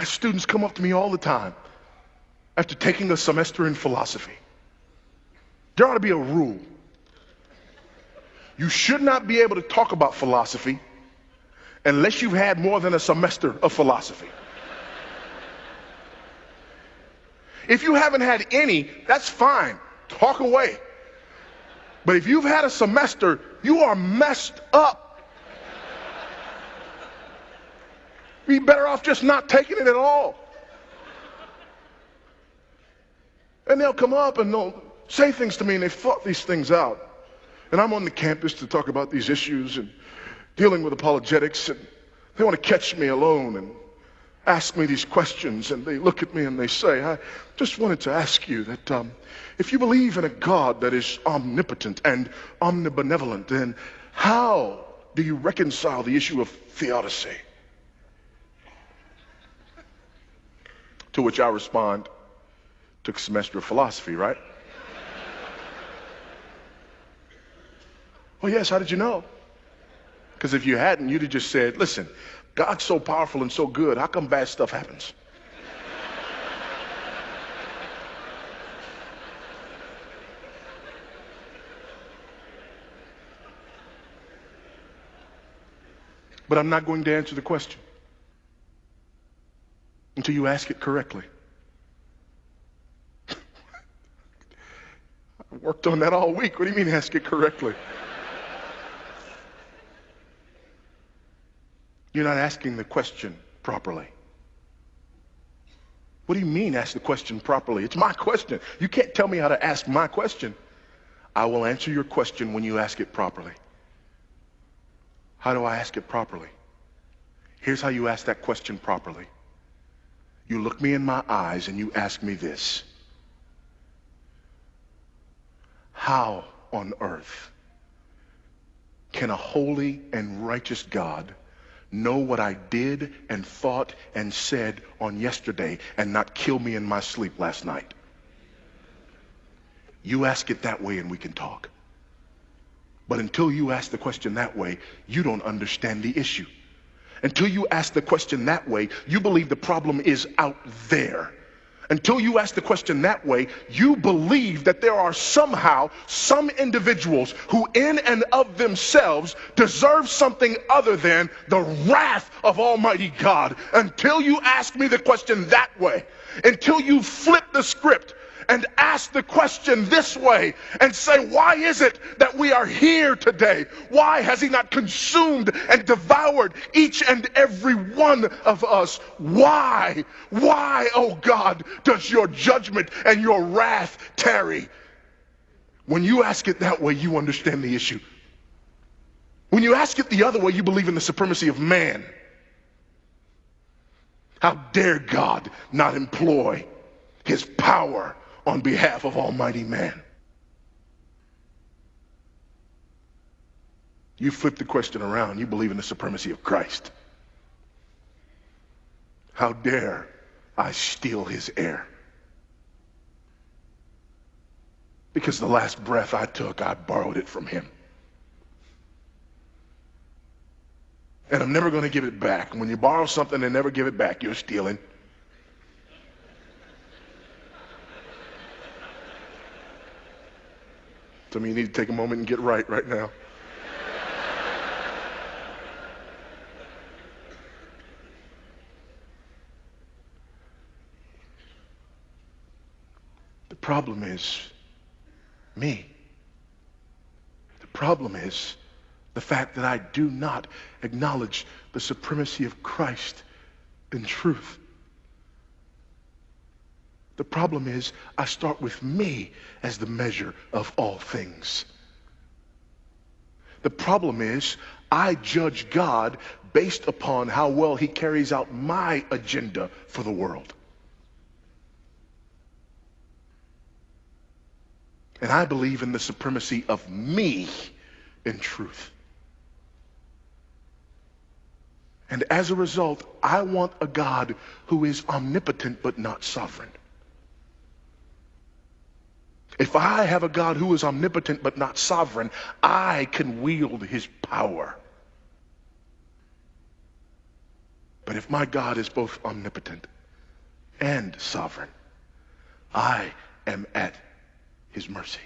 Students come up to me all the time after taking a semester in philosophy. There ought to be a rule. You should not be able to talk about philosophy unless you've had more than a semester of philosophy. If you haven't had any, that's fine. Talk away. But if you've had a semester, you are messed up. You'd be better off just not taking it at all. And they'll come up and they'll say things to me, and they've thought these things out. And I'm on the campus to talk about these issues and dealing with apologetics, and they want to catch me alone and ask me these questions, and they look at me and they say, I just wanted to ask you that if you believe in a God that is omnipotent and omnibenevolent, then how do you reconcile the issue of theodicy? To which I respond, took a semester of philosophy, right? Well, yes, how did you know? Because if you hadn't, you'd have just said, listen, God's so powerful and so good, how come bad stuff happens? But I'm not going to answer the question until you ask it correctly. I worked on that all week. What do you mean ask it correctly? You're not asking the question properly. What do you mean ask the question properly? It's my question. You can't tell me how to ask my question. I will answer your question when you ask it properly. How do I ask it properly? Here's how you ask that question properly. You look me in my eyes and you ask me this. How on earth can a holy and righteous God know what I did and thought and said on yesterday and not kill me in my sleep last night? You ask it that way and we can talk. But until you ask the question that way, you don't understand the issue. Until you ask the question that way, you believe the problem is out there. Until you ask the question that way, you believe that there are somehow some individuals who in and of themselves deserve something other than the wrath of Almighty God. Until you ask me the question that way, until you flip the script and ask the question this way and say, why is it that we are here today? Why has he not consumed and devoured each and every one of us? Why, oh God, does your judgment and your wrath tarry? When you ask it that way, you understand the issue. When you ask it the other way, you believe in the supremacy of man. How dare God not employ his power on behalf of almighty man? You flip the question around. You believe in the supremacy of Christ. How dare I steal his air? Because the last breath I took, I borrowed it from him. And I'm never going to give it back. When you borrow something and never give it back, you're stealing. Some of you need to take a moment and get right now. The problem is me. The problem is the fact that I do not acknowledge the supremacy of Christ in truth. The problem is I start with me as the measure of all things. The problem is I judge God based upon how well he carries out my agenda for the world. And I believe in the supremacy of me in truth. And as a result, I want a God who is omnipotent but not sovereign. If I have a God who is omnipotent but not sovereign, I can wield his power. But if my God is both omnipotent and sovereign, I am at his mercy.